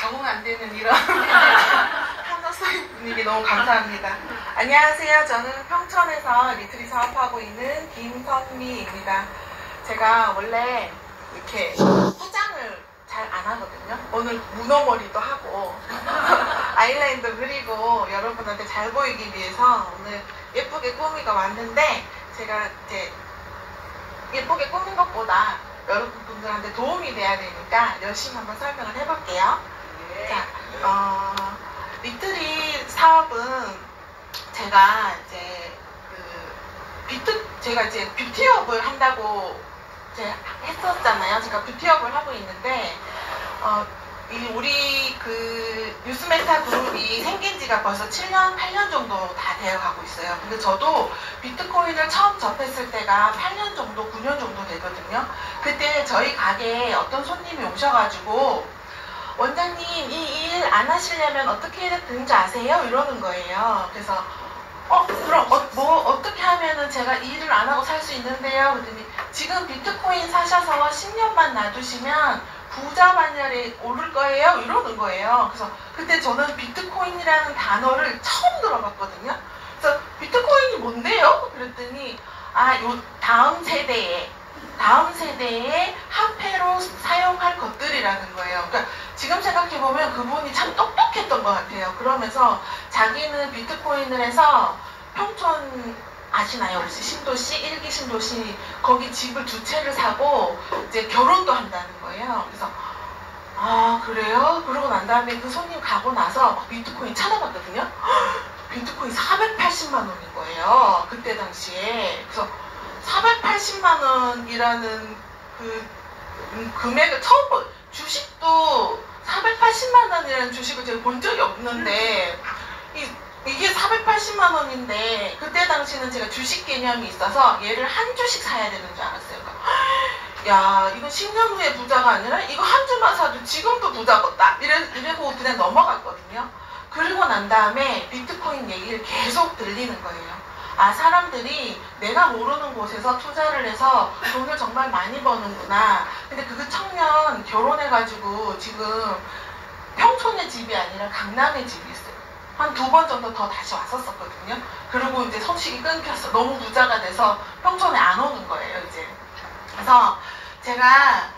적응 안 되는 이런 한덕수님 분위기 너무 감사합니다. 안녕하세요. 저는 평촌에서 리트릿 사업하고 있는 김선미입니다. 제가 원래 이렇게 화장을 잘 안 하거든요. 오늘 문어머리도 하고 아이라인도 그리고 여러분한테 잘 보이기 위해서 오늘 예쁘게 꾸미고 왔는데, 제가 이제 예쁘게 꾸민 것보다 여러분들한테 도움이 돼야 되니까 열심히 한번 설명을 해볼게요. 네. 자, 리트릿 사업은 제가 이제 제가 이제 뷰티업을 한다고 이제 했었잖아요. 제가 뷰티업을 하고 있는데, 우리 뉴스메타 그룹이 생긴 지가 벌써 7년, 8년 정도 다 되어 가고 있어요. 근데 저도 비트코인을 처음 접했을 때가 8년 정도, 9년 정도 되거든요. 그때 저희 가게에 어떤 손님이 오셔가지고, 원장님, 이 일 안 하시려면 어떻게 해야 되는지 아세요? 이러는 거예요. 그래서, 그럼 어떻게 하면은 제가 이 일을 안 하고 살 수 있는데요? 그랬더니, 지금 비트코인 사셔서 10년만 놔두시면 부자 반열에 오를 거예요? 이러는 거예요. 그래서 그때 저는 비트코인이라는 단어를 처음 들어봤거든요. 그래서 비트코인이 뭔데요? 그랬더니 요 다음 세대에 화폐로 사용할 것들이라는 거예요. 그러니까 지금 생각해보면 그분이 참 똑똑했던 것 같아요. 그러면서 자기는 비트코인을 해서 평촌 아시나요? 혹시 신도시, 1기 신도시, 거기 집을 2채를 사고 이제 결혼도 한다는 거예요. 그래서 그래요? 그러고 난 다음에 그 손님 가고 나서 비트코인 찾아봤거든요. 비트코인 480만 원인 거예요. 그때 당시에. 그래서 480만 원이라는 그 금액을 처음 주식도 480만 원이라는 주식을 제가 본 적이 없는데, 이게 480만 원인데, 그때 당시는 제가 주식 개념이 있어서 얘를 한 주씩 사야 되는 줄 알았어요. 그러니까, 야, 이거 10년 후에 부자가 아니라 이거 한 주만 사도 지금도 부자겠다. 이래고 그냥 넘어갔거든요. 그리고 난 다음에 비트코인 얘기를 계속 들리는 거예요. 사람들이 내가 모르는 곳에서 투자를 해서 돈을 정말 많이 버는구나. 근데 그 청년 결혼해가지고 지금 평촌의 집이 아니라 강남의 집이 있어요. 한 2번 정도 더 다시 왔었거든요. 그리고 이제 소식이 끊겼어. 너무 부자가 돼서 평촌에 안 오는 거예요, 이제. 그래서 제가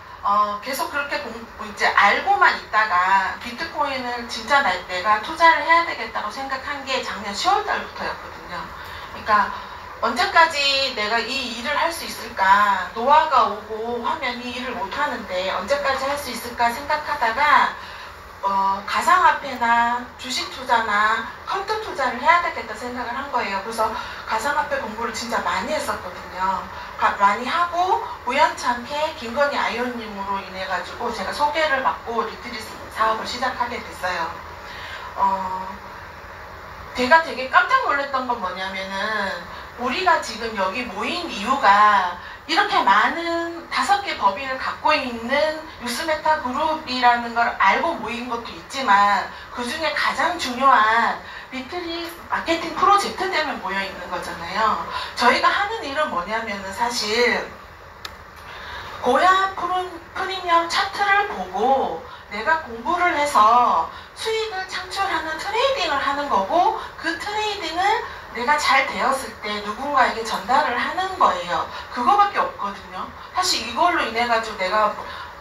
계속 그렇게 이제 알고만 있다가 비트코인을 진짜 내가 투자를 해야 되겠다고 생각한 게 작년 10월 달부터였거든요. 그러니까 언제까지 내가 이 일을 할 수 있을까? 노화가 오고 하면 이 일을 못 하는데 언제까지 할 수 있을까 생각하다가 가상화폐나 주식 투자나 펀드 투자를 해야 되겠다 생각을 한 거예요. 그래서 가상화폐 공부를 진짜 많이 했었거든요. 많이 하고 우연찮게 김건희 아이오님으로 인해 가지고 제가 소개를 받고 리트릿 사업을 시작하게 됐어요. 제가 되게 깜짝 놀랐던 건 뭐냐면은, 우리가 지금 여기 모인 이유가 이렇게 많은 5개 법인을 갖고 있는 뉴스메타 그룹이라는 걸 알고 모인 것도 있지만, 그 중에 가장 중요한 리트릿 마케팅 프로젝트 때문에 모여 있는 거잖아요. 저희가 하는 일은 뭐냐면은 사실 고야 프리미엄 차트를 보고 내가 공부를 해서 수익을 창출하는 트레이딩을 하는 거고, 그 트레이딩을 내가 잘 되었을 때 누군가에게 전달을 하는 거예요. 그거밖에 없거든요. 사실 이걸로 인해 가지고 내가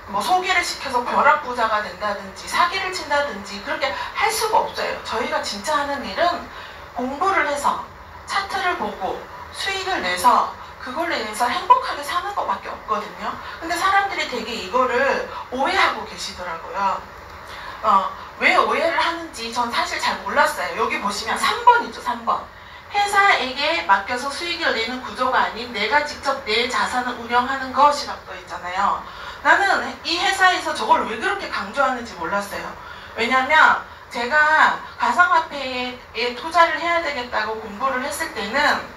뭐 소개를 시켜서 벼락부자가 된다든지 사기를 친다든지 그렇게 할 수가 없어요. 저희가 진짜 하는 일은 공부를 해서 차트를 보고 수익을 내서 그걸로 인해서 행복하게 사는 것밖에 없거든요. 근데 사람들이 되게 이거를 오해하고 계시더라고요. 왜 오해를 하는지 전 사실 잘 몰랐어요. 여기 보시면 3번 있죠, 3번. 회사에게 맡겨서 수익을 내는 구조가 아닌 내가 직접 내 자산을 운영하는 것이라고 써 있잖아요. 나는 이 회사에서 저걸 왜 그렇게 강조하는지 몰랐어요. 왜냐면 제가 가상화폐에 투자를 해야 되겠다고 공부를 했을 때는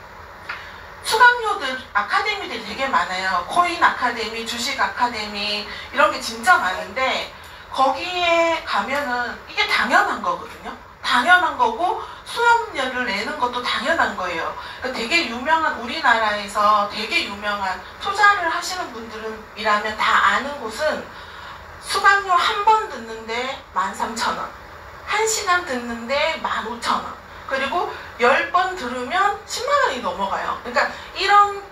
수강료들, 아카데미들이 되게 많아요. 코인 아카데미, 주식 아카데미 이런 게 진짜 많은데, 거기에 가면은 이게 당연한 거거든요. 당연한 거고 수업료를 내는 것도 당연한 거예요. 그러니까 되게 유명한, 우리나라에서 되게 유명한 투자를 하시는 분들이라면 다 아는 곳은 수강료 한 번 듣는데 13,000원. 1시간 듣는데 15,000원. 그리고 10번 들으면 10만 원이 넘어가요. 그러니까 이런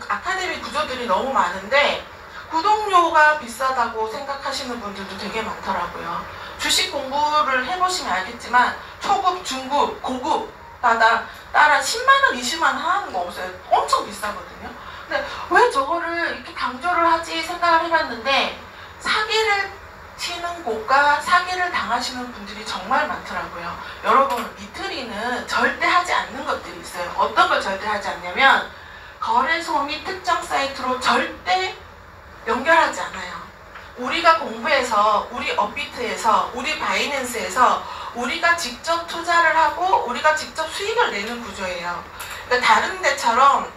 아카데미 구조들이 너무 많은데 구독료가 비싸다고 생각하시는 분들도 되게 많더라고요. 주식 공부를 해보시면 알겠지만 초급, 중급, 고급 따라 10만원, 20만원 하는 거 없어요. 엄청 비싸거든요. 근데 왜 저거를 이렇게 강조를 하지 생각을 해봤는데 사기를 치는 곳과 사기를 당하시는 분들이 정말 많더라고요. 여러분, 리트리는 절대 하지 않는 것들이 있어요. 어떤 걸 절대 하지 않냐면 거래소 및 특정 사이트로 절대 연결하지 않아요. 우리가 공부해서, 우리 업비트에서, 우리 바이낸스에서 우리가 직접 투자를 하고 우리가 직접 수익을 내는 구조예요. 그러니까 다른 데처럼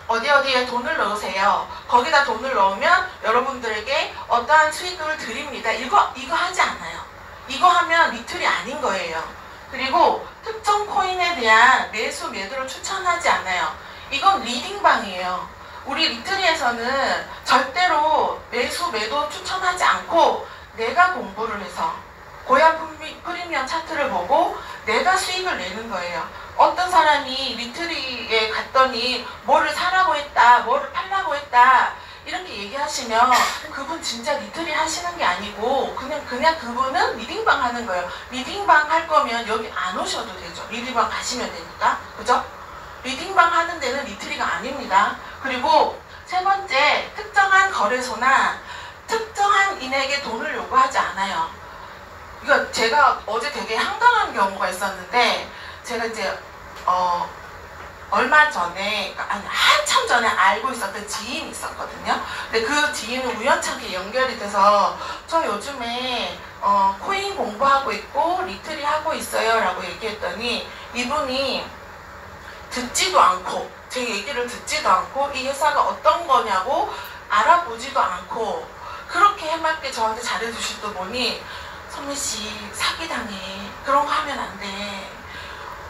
어디에 돈을 넣으세요. 거기다 돈을 넣으면 여러분들에게 어떠한 수익을 드립니다. 이거 하지 않아요. 이거 하면 리틀이 아닌 거예요. 그리고 특정 코인에 대한 매수, 매도를 추천하지 않아요. 이건 리딩방이에요. 우리 리트리에서는 절대로 매수, 매도 추천하지 않고 내가 공부를 해서 고야 프리미엄 차트를 보고 내가 수익을 내는 거예요. 어떤 사람이 리트리에 갔더니 뭐를 사라고 했다, 뭐를 팔라고 했다 이렇게 얘기하시면 그분 진짜 리트리 하시는 게 아니고 그냥 그분은 리딩방 하는 거예요. 리딩방 할 거면 여기 안 오셔도 되죠. 리딩방 가시면 되니까. 그죠? 리딩방 하는 데는 리트리가 아닙니다. 그리고 세 번째, 특정한 거래소나 특정한 인에게 돈을 요구하지 않아요. 이거 제가 어제 되게 황당한 경우가 있었는데 제가 이제 얼마 전에, 아니 한참 전에 알고 있었던 지인이 있었거든요. 근데 그 지인은 우연찮게 연결이 돼서 저 요즘에 코인 공부하고 있고 리트리 하고 있어요 라고 얘기했더니 이분이 듣지도 않고 제 얘기를 듣지도 않고 이 회사가 어떤 거냐고 알아보지도 않고 그렇게 해맑게 저한테 잘해주시다 보니 선미씨 사기당해. 그런 거 하면 안 돼.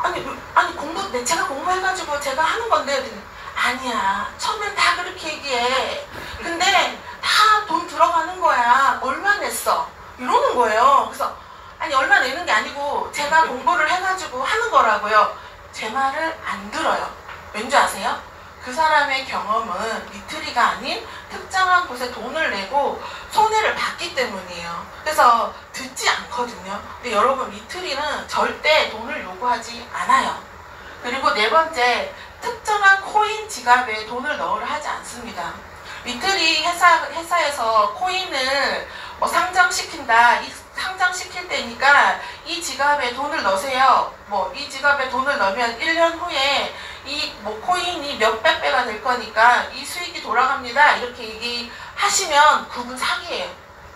아니 제가 공부해가지고 제가 하는 건데 아니야. 처음엔 다 그렇게 얘기해. 근데 다 돈 들어가는 거야. 얼마 냈어? 이러는 거예요. 그래서 아니 얼마 내는 게 아니고 제가 공부를 해가지고 하는 거라고요. 제 말을 안 들어요. 왠지 아세요? 그 사람의 경험은 리트리가 아닌 특정한 곳에 돈을 내고 손해를 봤기 때문이에요. 그래서 듣지 않거든요. 근데 여러분, 리트리는 절대 돈을 요구하지 않아요. 그리고 네 번째, 특정한 코인 지갑에 돈을 넣으려 하지 않습니다. 리트리 회사에서 코인을 상장시킨다. 상장시킬 때니까 이 지갑에 돈을 넣으세요. 이 지갑에 돈을 넣으면 1년 후에 이 코인이 몇백 배가 될 거니까 이 수익이 돌아갑니다. 이렇게 얘기하시면 그분 사기예요.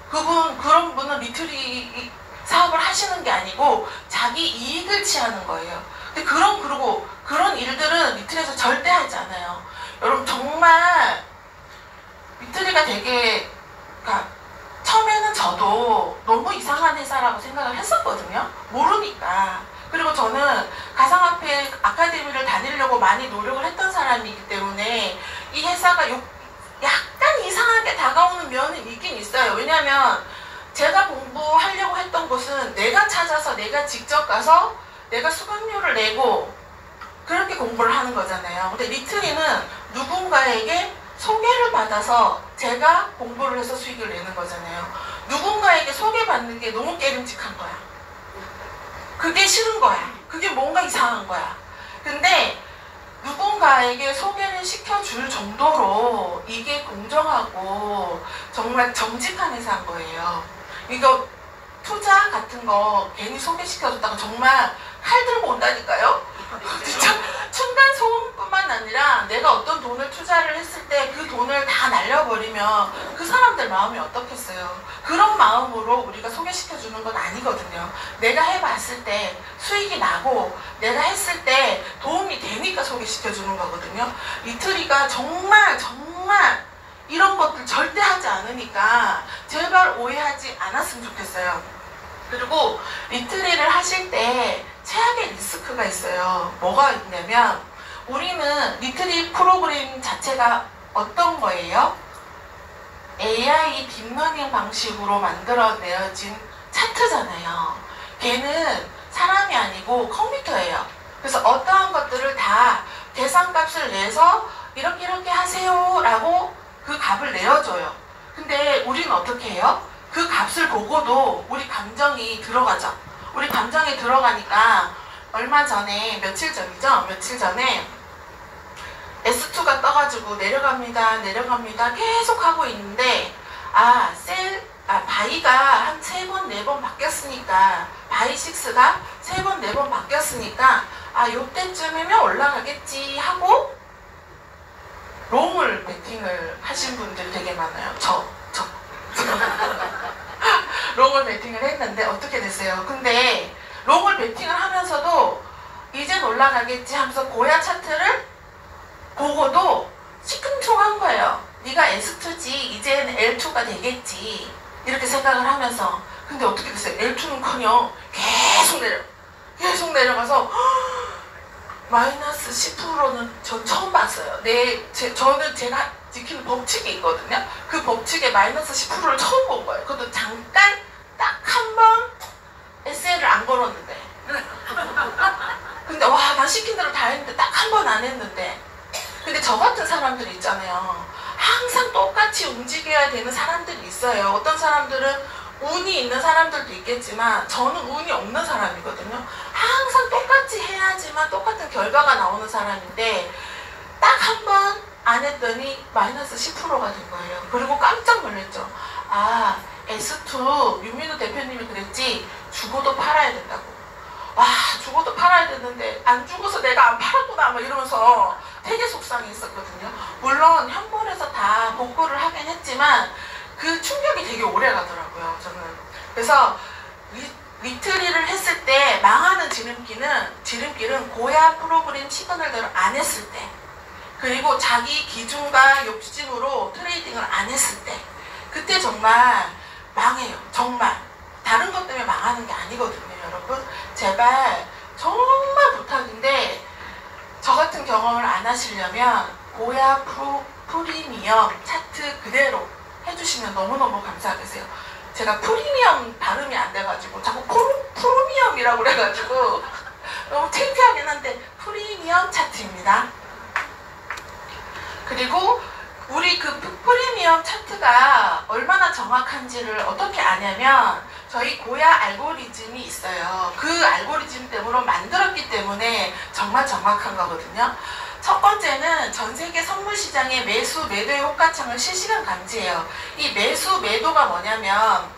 그런 분은 리트리 사업을 하시는 게 아니고 자기 이익을 취하는 거예요. 근데 그런 일들은 리트리에서 절대 하지 않아요. 여러분, 정말 리트리가 되게, 처음에는 저도 너무 이상한 회사라고 생각을 했었거든요. 모르니까. 그리고 저는 가상화폐 아카데미를 다니려고 많이 노력을 했던 사람이기 때문에 이 회사가 약간 이상하게 다가오는 면이 있긴 있어요. 왜냐하면 제가 공부하려고 했던 곳은 내가 찾아서 내가 직접 가서 내가 수강료를 내고 그렇게 공부를 하는 거잖아요. 근데 리트리는 누군가에게 소개를 받아서 제가 공부를 해서 수익을 내는 거잖아요. 누군가에게 소개받는 게 너무 깨름직한 거야. 그게 싫은 거야. 그게 뭔가 이상한 거야. 근데 누군가에게 소개를 시켜줄 정도로 이게 공정하고 정말 정직한 회사인 거예요. 이거 투자 같은 거 괜히 소개시켜줬다가 정말 칼 들고 온다니까요. 진짜 층간소음뿐만 아니라 내가 어떤 돈을 투자를 했을 때 그 돈을 다 날려버리면 그 사람들 마음이 어떻겠어요. 그런 마음으로 우리가 소개시켜주는 건 아니거든요. 내가 해봤을 때 수익이 나고 내가 했을 때 도움이 되니까 소개시켜주는 거거든요. 리트리가 정말 이런 것들 절대 하지 않으니까 제발 오해하지 않았으면 좋겠어요. 그리고 리트리를 하실 때 최악의 리스크가 있어요. 뭐가 있냐면 우리는 리트리 프로그램 자체가 어떤 거예요? AI 딥러닝 방식으로 만들어내어진 차트잖아요. 아니에요. 걔는 사람이 아니고 컴퓨터예요. 그래서 어떠한 것들을 다 계산값을 내서 이렇게 하세요 라고 그 값을 내어줘요. 근데 우리는 어떻게 해요? 그 값을 보고도 우리 감정이 들어가죠. 우리 감정이 들어가니까 얼마 전에, 며칠 전에 S2가 떠가지고 내려갑니다 계속 하고 있는데 바이가 한 3번, 4번 바뀌었으니까, 바이 6가 3번, 4번 바뀌었으니까 요때쯤이면 올라가겠지 하고 롱을 베팅을 하신 분들 되게 많아요. 저 롱을 베팅을 했는데 어떻게 됐어요? 근데 롱을 베팅을 하면서도 이젠 올라가겠지 하면서 고야 차트를 보고도 시큰둥한 거예요. 네가 S2지 이제는 L2가 되겠지 이렇게 생각을 하면서. 근데 어떻게 됐어요? L2는커녕 계속 내려가서 마이너스 10%는 전 처음 봤어요. 저는 제가 지키는 법칙이 있거든요. 그 법칙에 마이너스 10%를 처음 본 거예요. 그것도 잠깐 딱 한 번 SL을 안 걸었는데. 근데 난 시킨 대로 다 했는데 딱 한 번 안 했는데. 근데 저 같은 사람들이 있잖아요. 항상 똑같이 움직여야 되는 사람들이 있어요. 어떤 사람들은 운이 있는 사람들도 있겠지만 저는 운이 없는 사람이거든요. 항상 똑같이 해야지만 똑같은 결과가 나오는 사람인데 딱 한 번 안 했더니 마이너스 10%가 된 거예요. 그리고 깜짝 놀랐죠. S2 윤민우 대표님이 그랬지, 죽어도 팔아야 된다고. 죽어도 팔아야 되는데 안 죽어서 내가 안 팔았구나 이러면서 되게 속상했었거든요. 물론 현물에서 다 복구를 하긴 했지만 그 충격이 되게 오래 가더라고요, 저는. 그래서 리트리를 했을 때 망하는 지름길은 고야 프로그램 시그널대로 안 했을 때, 그리고 자기 기준과 욕심으로 트레이딩을 안 했을 때, 그때 정말 망해요. 정말 다른 것 때문에 망하는 게 아니거든요. 여러분, 제발 정말 부탁인데 저 같은 경험을 안 하시려면 고야 프리미엄 차트 그대로 해주시면 너무너무 감사하겠어요. 제가 프리미엄 발음이 안 돼가지고 자꾸 프리미엄이라고 그래가지고 너무 창피하긴 한데 프리미엄 차트입니다. 그리고 우리 그 프리미엄 차트가 얼마나 정확한지를 어떻게 아냐면 저희 고야 알고리즘이 있어요. 그 알고리즘 때문에 만들었기 때문에 정말 정확한 거거든요. 첫 번째는 전 세계 선물 시장의 매수 매도의 호가창을 실시간 감지해요. 이 매수 매도가 뭐냐면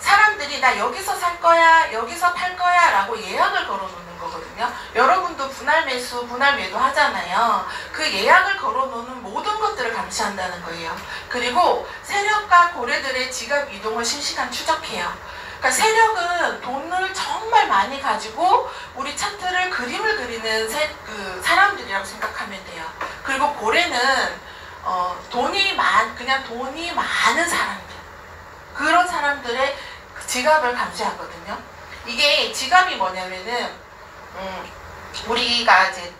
사람들이 나 여기서 살 거야, 여기서 팔 거야 라고 예약을 걸어놓는 거거든요. 여러분도 분할 매수, 분할 매도 하잖아요. 그 예약을 걸어놓는 모든 것들을 감시한다는 거예요. 그리고 세력과 고래들의 지갑 이동을 실시간 추적해요. 그러니까 세력은 돈을 정말 많이 가지고 우리 차트를 그림을 그리는 사람들이라고 생각하면 돼요. 그리고 고래는 그냥 돈이 많은 사람들, 그런 사람들의 지갑을 감시하거든요. 이게 지갑이 뭐냐면은 우리가 이제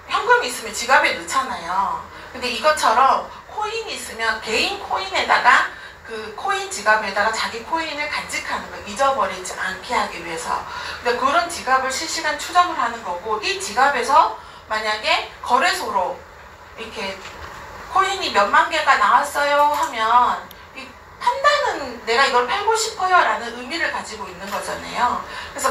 현금이 있으면 지갑에 넣잖아요. 근데 이것처럼 코인이 있으면 개인 코인에다가 그 코인 지갑에다가 자기 코인을 간직하는 거, 잊어버리지 않게 하기 위해서. 근데 그런 지갑을 실시간 추적을 하는 거고, 이 지갑에서 만약에 거래소로 이렇게 코인이 몇만 개가 나왔어요 하면 이 판단은 내가 이걸 팔고 싶어요 라는 의미를 가지고 있는 거잖아요.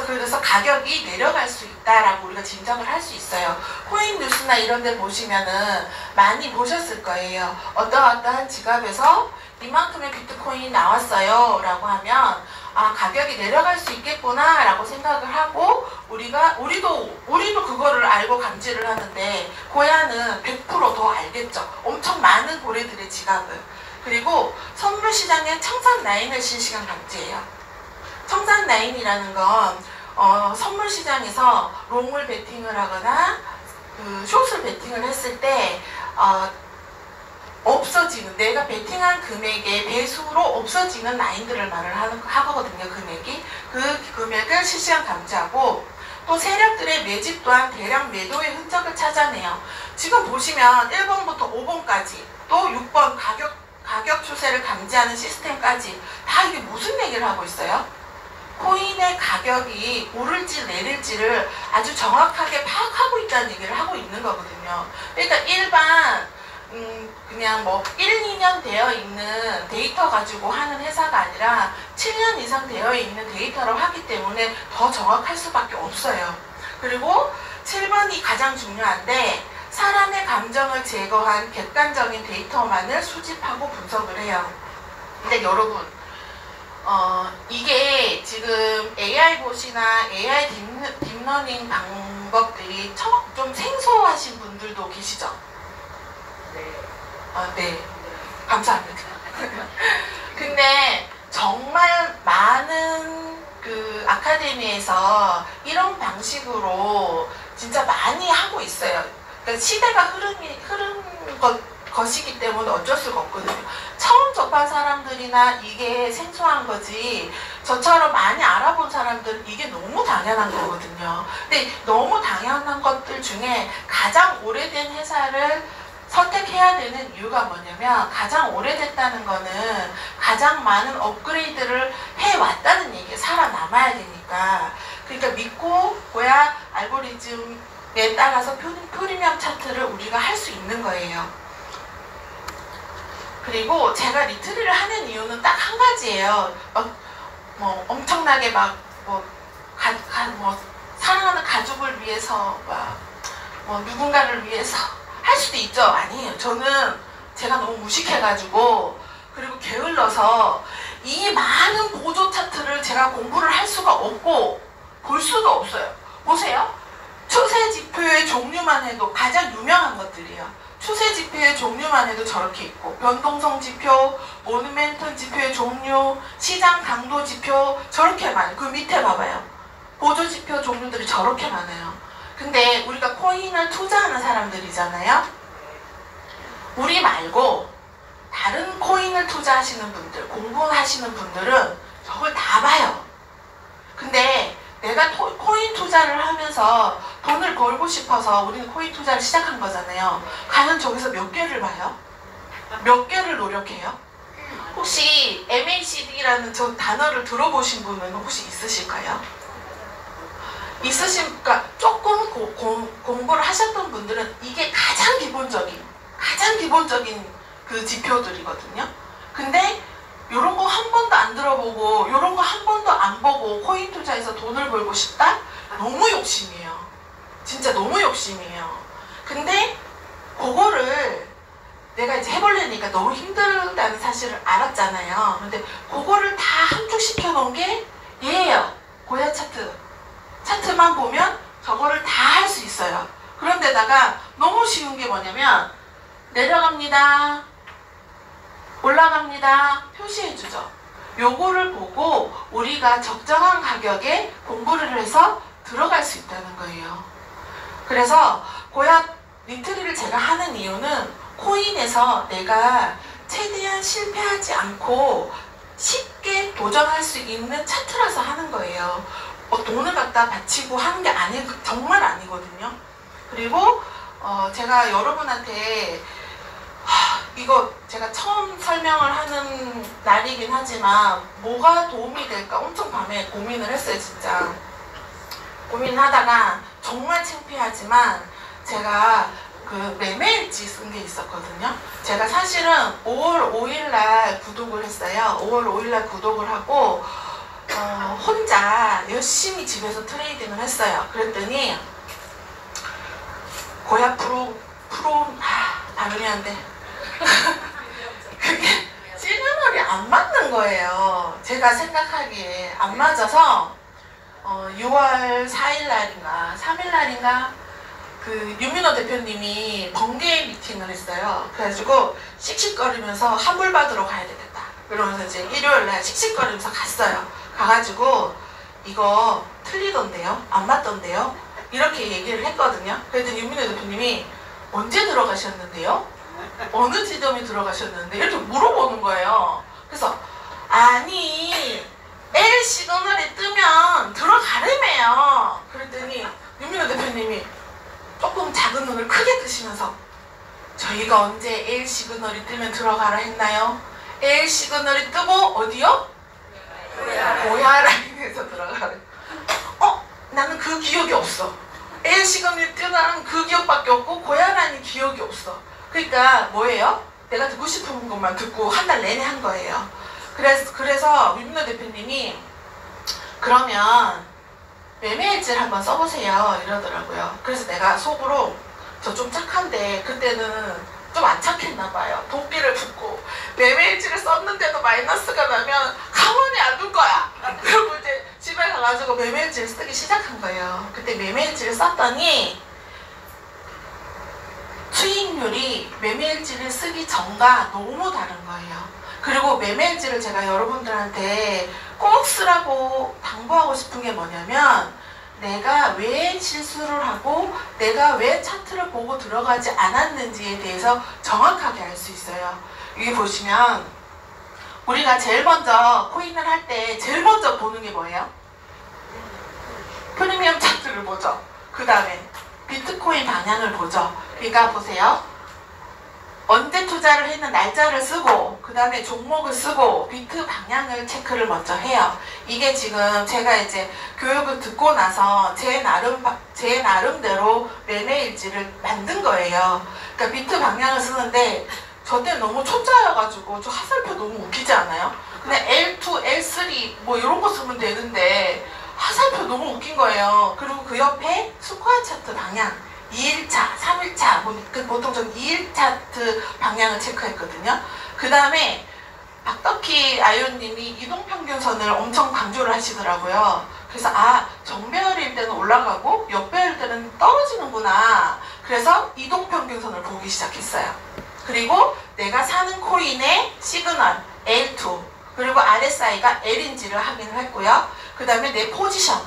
그래서 가격이 내려갈 수 있다라고 우리가 짐작을 할 수 있어요. 코인 뉴스나 이런 데 보시면은 많이 보셨을 거예요. 어떠한 지갑에서 이만큼의 비트코인이 나왔어요 라고 하면 가격이 내려갈 수 있겠구나 라고 생각을 하고 우리도 그거를 알고 감지를 하는데 고야는 100% 더 알겠죠. 엄청 많은 고래들의 지갑을. 그리고 선물 시장의 청산 라인을 실시간 감지해요. 청산 라인이라는 건 선물 시장에서 롱을 베팅을 하거나 숏을 베팅을 했을 때 없어지는, 내가 베팅한 금액의 배수로 없어지는 라인들을 말을 하거든요. 금액이. 그 금액을 실시간 감지하고, 또 세력들의 매집 또한 대량 매도의 흔적을 찾아내요. 지금 보시면 1번부터 5번까지 또 6번 가격 추세를 감지하는 시스템까지 다 이게 무슨 얘기를 하고 있어요? 가격이 오를지 내릴지를 아주 정확하게 파악하고 있다는 얘기를 하고 있는 거거든요. 그러니까 일반 그냥 뭐 1, 2년 되어 있는 데이터 가지고 하는 회사가 아니라 7년 이상 되어 있는 데이터를 하기 때문에 더 정확할 수밖에 없어요. 그리고 7번이 가장 중요한데, 사람의 감정을 제거한 객관적인 데이터만을 수집하고 분석을 해요. 근데 여러분, 이게 지금 AI 봇이나 AI 딥러닝 방법들이 좀 생소하신 분들도 계시죠? 네. 감사합니다. 근데 정말 많은 그 아카데미에서 이런 방식으로 진짜 많이 하고 있어요. 그러니까 시대가 흐른 것이기 때문에 어쩔 수가 없거든요. 처음 접한 사람들이나 이게 생소한 거지, 저처럼 많이 알아본 사람들은 이게 너무 당연한 거거든요. 근데 너무 당연한 것들 중에 가장 오래된 회사를 선택해야 되는 이유가 뭐냐면, 가장 오래됐다는 거는 가장 많은 업그레이드를 해왔다는 얘기예요. 살아남아야 되니까. 그러니까 믿고 뭐야 알고리즘에 따라서 프리미엄 차트를 우리가 할 수 있는 거예요. 그리고 제가 리트리를 하는 이유는 딱 한 가지예요. 뭐 엄청나게 사랑하는 가족을 위해서 누군가를 위해서 할 수도 있죠. 아니에요. 저는 제가 너무 무식해가지고, 그리고 게을러서 이 많은 보조 차트를 제가 공부를 할 수가 없고 볼 수도 없어요. 보세요. 추세 지표의 종류만 해도 가장 유명한 것들이에요. 추세 지표의 종류만 해도 저렇게 있고, 변동성 지표, 모멘텀 지표의 종류, 시장 강도 지표, 저렇게 많아요. 그 밑에 봐봐요. 보조 지표 종류들이 저렇게 많아요. 근데 우리가 코인을 투자하는 사람들이잖아요. 우리 말고 다른 코인을 투자하시는 분들, 공부하시는 분들은 저걸 다 봐요. 근데 내가 코인 투자를 하면서 돈을 벌고 싶어서 우리는 코인 투자를 시작한 거잖아요. 과연 저기서 몇 개를 봐요? 몇 개를 노력해요? 혹시 MACD라는 저 단어를 들어보신 분은 혹시 있으실까요? 그러니까 조금 공부를 하셨던 분들은 이게 가장 기본적인 그 지표들이거든요. 근데 요런 거 한 번도 안 들어보고 요런 거 한 번도 안 보고 코인 투자해서 돈을 벌고 싶다? 너무 욕심이에요. 진짜 너무 욕심이에요. 근데 그거를 내가 이제 해보려니까 너무 힘들다는 사실을 알았잖아요. 근데 그거를 다 함축시켜 놓은 게 얘예요. 고야 차트만 보면 저거를 다 할 수 있어요. 그런데다가 너무 쉬운 게 뭐냐면, 내려갑니다, 올라갑니다 표시해주죠. 요거를 보고 우리가 적정한 가격에 공부를 해서 들어갈 수 있다는 거예요. 그래서 고야 리트리를 제가 하는 이유는, 코인에서 내가 최대한 실패하지 않고 쉽게 도전할 수 있는 차트라서 하는 거예요. 돈을 갖다 바치고 하는 게 정말 아니거든요. 그리고 제가 여러분한테 이거 제가 처음 설명을 하는 날이긴 하지만 뭐가 도움이 될까 엄청 밤에 고민을 했어요. 진짜 고민하다가 정말 창피하지만 제가 그 매매일지 쓴 게 있었거든요. 제가 사실은 5월 5일날 구독을 했어요. 5월 5일날 구독을 하고 혼자 열심히 집에서 트레이딩을 했어요. 그랬더니 고야 발음이 안 돼. 그게 시그널이 안 맞는 거예요. 제가 생각하기에 안 맞아서 6월 4일날인가 3일날인가 그 유민호 대표님이 번개 미팅을 했어요. 그래가지고 씩씩거리면서 환불 받으러 가야 되겠다. 그러면서 이제 일요일날 씩씩거리면서 갔어요. 가가지고 이거 틀리던데요? 안 맞던데요? 이렇게 얘기를 했거든요. 그랬더니 유민호 대표님이 언제 들어가셨는데요? 어느 지점에 들어가셨는데? 이렇게 물어보는 거예요. 그래서 아니 L 시그널이 뜨면 들어가려며요. 그랬더니 유민호 대표님이 조금 작은 눈을 크게 뜨시면서 저희가 언제 L 시그널이 뜨면 들어가라 했나요? L 시그널이 뜨고 어디요? 고야 라인에서 들어가래. 그 기억이 없어. L 시그널이 뛰어난 그 기억밖에 없고 고야라는 기억이 없어. 그러니까 뭐예요? 내가 듣고 싶은 것만 듣고 한 달 내내 한 거예요. 그래서 윤민호 대표님이 그러면 매매일지를 한번 써보세요 이러더라고요. 그래서 내가 속으로 저 좀 착한데 그때는 좀 안 착했나 봐요. 도끼를 붙고 매매일지를 썼는데도 마이너스가 나면 가만히 안 둘 거야. 그리고 이제 집에 가가지고 매매일지를 쓰기 시작한 거예요. 그때 매매일지를 썼더니 수익률이 매매일지를 쓰기 전과 너무 다른 거예요. 그리고 매매일지를 제가 여러분들한테 꼭 쓰라고 당부하고 싶은 게 뭐냐면 내가 왜 실수를 하고 내가 왜 차트를 보고 들어가지 않았는지에 대해서 정확하게 알 수 있어요. 여기 보시면 우리가 제일 먼저 코인을 할 때 제일 먼저 보는 게 뭐예요? 프리미엄 차트를 보죠. 그 다음에 비트코인 방향을 보죠. 그러니까 보세요. 언제 투자를 했는 날짜를 쓰고 그 다음에 종목을 쓰고 비트 방향을 체크를 먼저 해요. 이게 지금 제가 이제 교육을 듣고 나서 제 나름대로 매매일지를 만든 거예요. 그러니까 비트 방향을 쓰는데 저 때는 너무 초짜여가지고 저 화살표 너무 웃기지 않아요? 그냥 L2, L3 뭐 이런 거 쓰면 되는데 화살표 너무 웃긴 거예요. 그리고 그 옆에 스코어 차트 방향 2일차, 3일차, 보통 전 2일 차트 방향을 체크했거든요. 그 다음에 박덕희 아이오님이 이동평균선을 엄청 강조를 하시더라고요. 그래서 정배열일 때는 올라가고 역배열일 때는 떨어지는구나. 그래서 이동평균선을 보기 시작했어요. 그리고 내가 사는 코인의 시그널 L2 그리고 RSI가 L인지를 확인을 했고요. 그 다음에 내 포지션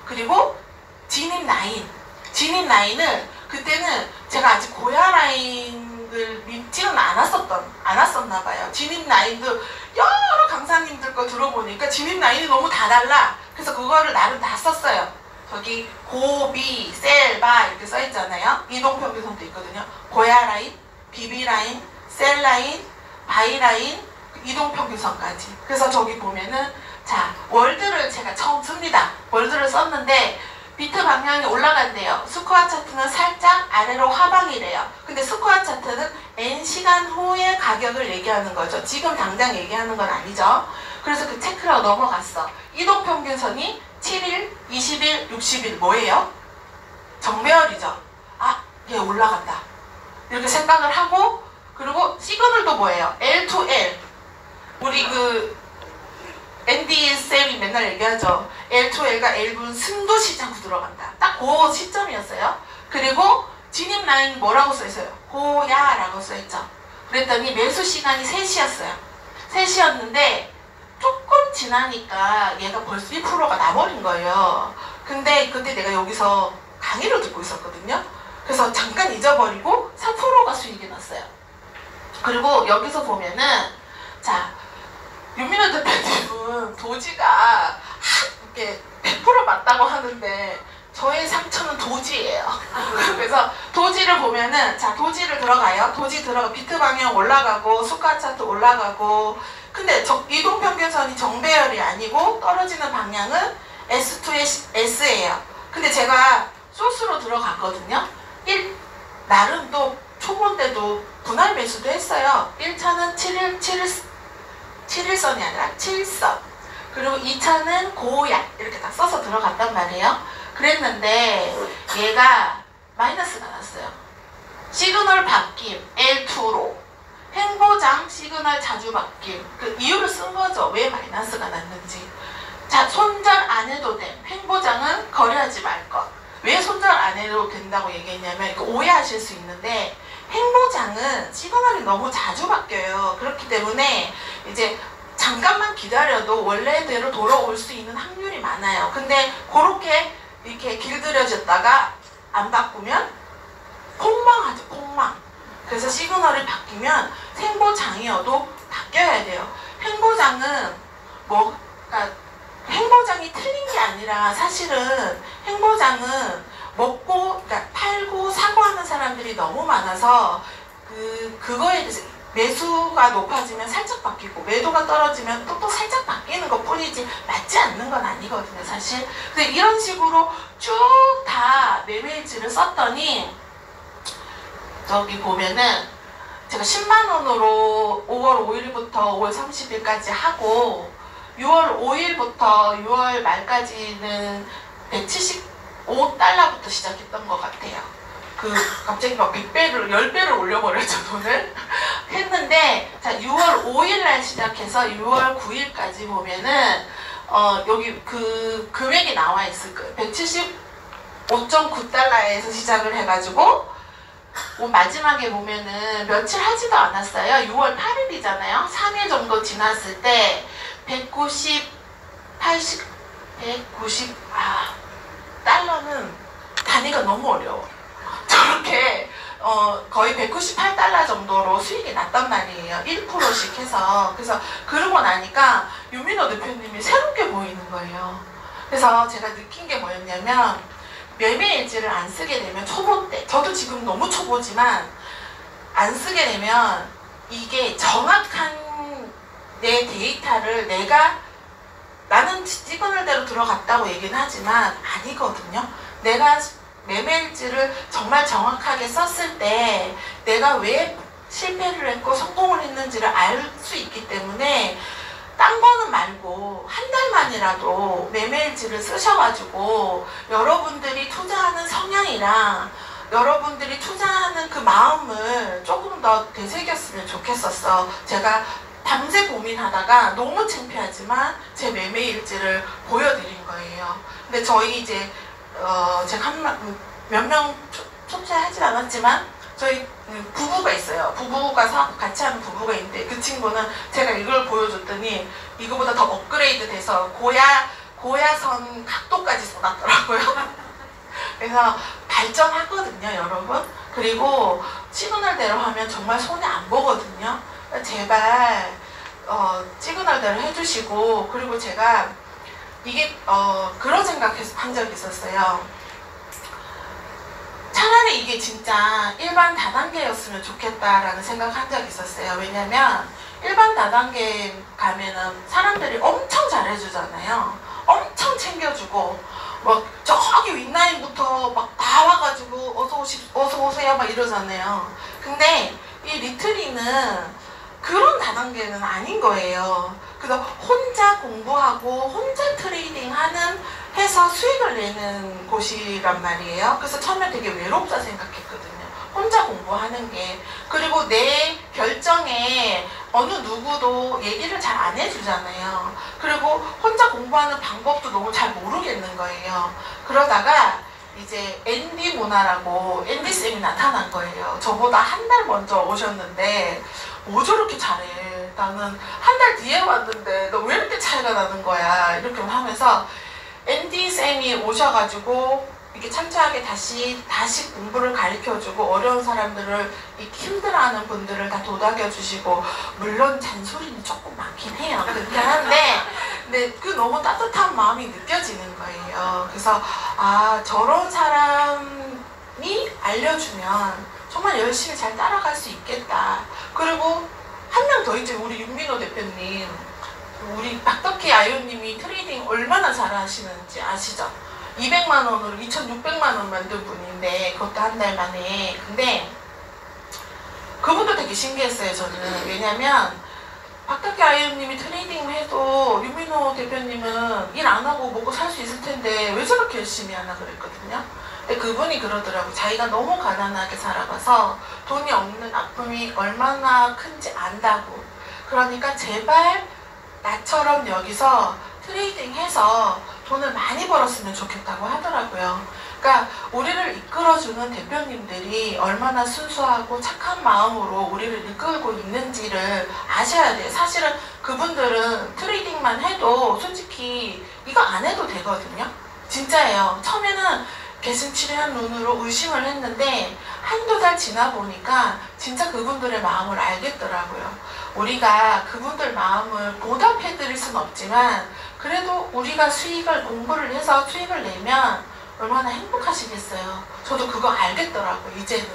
그리고 진입 라인을 그때는 제가 아직 고야 라인을 믿지는 않았었나 봐요. 진입 라인도 여러 강사님들 거 들어보니까 진입 라인이 너무 다 달라. 그래서 그거를 나름 다 썼어요. 저기 고비, 셀, 바 이렇게 써있잖아요. 이동평균선도 있거든요. 고야 라인, 비비 라인, 셀 라인, 바이 라인, 이동평균선까지. 그래서 저기 보면은 자 월드를 제가 처음 씁니다. 월드를 썼는데 비트 방향이 올라간대요. 스코어 차트는 살짝 아래로 하방이래요. 근데 스코어 차트는 N시간 후의 가격을 얘기하는 거죠. 지금 당장 얘기하는 건 아니죠. 그래서 그 체크라고 넘어갔어. 이동평균선이 7일, 20일, 60일 뭐예요? 정배열이죠. 얘 올라간다. 이렇게 생각을 하고 그리고 시그널도 뭐예요? L2L. 우리 앤디 쌤이 맨날 얘기하죠. L2L과 L분 승도 시장 들어간다. 딱 그 시점이었어요. 그리고 진입 라인 뭐라고 써있어요? 고야라고 써있죠. 그랬더니 매수 시간이 3시였어요. 3시였는데 조금 지나니까 얘가 벌써 2%가 나버린 거예요. 근데 그때 내가 여기서 강의를 듣고 있었거든요. 그래서 잠깐 잊어버리고 4%가 수익이 났어요. 그리고 여기서 보면은 자 윤민호 대표님은 도지가 이렇게 100% 맞다고 하는데 저의 상처는 도지예요. 그래서 도지를 보면은 자 도지를 들어가요. 도지 들어가 비트 방향 올라가고 스코어 차트 올라가고 근데 이동평균선이 정배열이 아니고 떨어지는 방향은 S2의 S예요. 근데 제가 소스로 들어갔거든요. 나름 또 초본 때도 분할 매수도 했어요. 1차는 7일선이 아니라 7선 그리고 2차는 고야 이렇게 딱 써서 들어갔단 말이에요. 그랬는데 얘가 마이너스가 났어요. 시그널 바뀜 L2로 횡보장 시그널 자주 바뀜 그 이유를 쓴 거죠. 왜 마이너스가 났는지. 자 손절 안 해도 돼. 횡보장은 거래하지 말 것. 왜 손절 안 해도 된다고 얘기했냐면 오해하실 수 있는데 횡보장은 시그널이 너무 자주 바뀌어요. 그렇기 때문에 이제 잠깐만 기다려도 원래대로 돌아올 수 있는 확률이 많아요. 근데 그렇게 이렇게 길들여졌다가 안 바꾸면 폭망하죠. 폭망. 그래서 시그널이 바뀌면 횡보장이어도 바뀌어야 돼요. 횡보장은 그러니까 횡보장이 틀린 게 아니라 사실은 횡보장은 그러니까 팔고 사고 하는 사람들이 너무 많아서 그거에 대해서 매수가 높아지면 살짝 바뀌고 매도가 떨어지면 또 살짝 바뀌는 것 뿐이지 맞지 않는 건 아니거든요, 사실. 근데 이런 식으로 쭉 다 매매일지를 썼더니 저기 보면은 제가 10만 원으로 5월 5일부터 5월 30일까지 하고 6월 5일부터 6월 말까지는 175달러부터 시작했던 것 같아요. 갑자기 막 100배를, 10배를 올려버렸죠, 돈을. 했는데, 자, 6월 5일날 시작해서 6월 9일까지 보면은, 여기 금액이 나와 있을 거예요. 175.9달러에서 시작을 해가지고, 마지막에 보면은 며칠 하지도 않았어요. 6월 8일이잖아요. 3일 정도 지났을 때, 달러는 단위가 너무 어려워. 저렇게 거의 198달러 정도로 수익이 났단 말이에요. 1%씩 해서. 그래서 그러고 나니까 유민호 대표님이 새롭게 보이는 거예요. 그래서 제가 느낀 게 뭐였냐면 매매일지를 안 쓰게 되면 초보 때, 저도 지금 너무 초보지만 안 쓰게 되면 이게 정확한 내 데이터를 나는 시그널 대로 들어갔다고 얘기는 하지만 아니거든요. 내가 매매일지를 정말 정확하게 썼을 때 내가 왜 실패를 했고 성공을 했는지를 알 수 있기 때문에 딴 거는 말고 한 달만이라도 매매일지를 쓰셔가지고 여러분들이 투자하는 성향이랑 여러분들이 투자하는 그 마음을 조금 더 되새겼으면 좋겠었어. 제가 밤새 고민하다가 너무 창피하지만 제 매매일지를 보여드린 거예요. 근데 저희 이제 제가 몇 명 초대하진 않았지만 저희 부부가 있어요. 부부가 사업 같이 하는 부부가 있는데 그 친구는 제가 이걸 보여줬더니 이거보다 더 업그레이드 돼서 고야선 각도까지 쏟았더라고요. 그래서 발전하거든요, 여러분. 그리고 시그널대로 하면 정말 손해 안 보거든요. 제발 시그널대로 해주시고, 그리고 제가 이게 그런 생각해서 한 적이 있었어요. 차라리 이게 진짜 일반 다단계였으면 좋겠다라는 생각한 적이 있었어요. 왜냐면 일반 다단계 가면은 사람들이 엄청 잘해주잖아요. 엄청 챙겨주고 막 저기 윗라인부터 막 다 와가지고 어서 오세요 막 이러잖아요. 근데 이 리트리는 그런 다단계는 아닌 거예요. 그래서 혼자 공부하고 혼자 트레이딩하는 해서 수익을 내는 곳이란 말이에요. 그래서 처음에 되게 외롭다 생각했거든요. 혼자 공부하는 게. 그리고 내 결정에 어느 누구도 얘기를 잘 안 해주잖아요. 그리고 혼자 공부하는 방법도 너무 잘 모르겠는 거예요. 그러다가 이제 앤디 모나라고 앤디쌤이 나타난 거예요. 저보다 한 달 먼저 오셨는데 뭐 저렇게 잘해. 나는 한 달 뒤에 왔는데 너 왜 이렇게 차이가 나는 거야. 이렇게 하면서 앤디쌤이 오셔가지고 이렇게 창차하게 다시 공부를 가르쳐주고 어려운 사람들을 힘들어하는 분들을 다 도닥여주시고, 물론 잔소리는 조금 많긴 해요. 그렇긴 한데 근데 그 너무 따뜻한 마음이 느껴지는 거예요. 그래서 저런 사람이 알려주면 정말 열심히 잘 따라갈 수 있겠다. 그리고 한 명 더 있죠. 우리 윤민호 대표님. 우리 박덕희 아이오님이 트레이딩 얼마나 잘하시는지 아시죠? 200만 원으로 2,600만 원 만든 분인데 그것도 한 달 만에. 근데 그분도 되게 신기했어요, 저는. 왜냐면 박덕희 아이오님이 트레이딩 해도 윤민호 대표님은 일 안 하고 먹고 살 수 있을 텐데 왜 저렇게 열심히 하나 그랬거든요. 근데 그분이 그러더라고요. 자기가 너무 가난하게 살아가서 돈이 없는 아픔이 얼마나 큰지 안다고. 그러니까 제발 나처럼 여기서 트레이딩해서 돈을 많이 벌었으면 좋겠다고 하더라고요. 그러니까 우리를 이끌어주는 대표님들이 얼마나 순수하고 착한 마음으로 우리를 이끌고 있는지를 아셔야 돼요. 사실은 그분들은 트레이딩만 해도 솔직히 이거 안 해도 되거든요. 진짜예요. 처음에는 개슴츠레한 눈으로 의심을 했는데 한두 달 지나 보니까 진짜 그분들의 마음을 알겠더라고요. 우리가 그분들 마음을 보답해드릴 수는 없지만 그래도 우리가 공부를 해서 수익을 내면 얼마나 행복하시겠어요. 저도 그거 알겠더라고요, 이제는.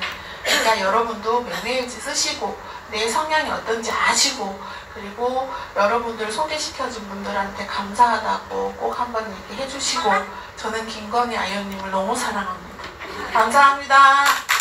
그러니까 여러분도 매매일지 쓰시고, 내 성향이 어떤지 아시고, 그리고 여러분들 소개시켜준 분들한테 감사하다고 꼭 한번 얘기해 주시고, 저는 김건희 아이언님을 너무 사랑합니다. 감사합니다.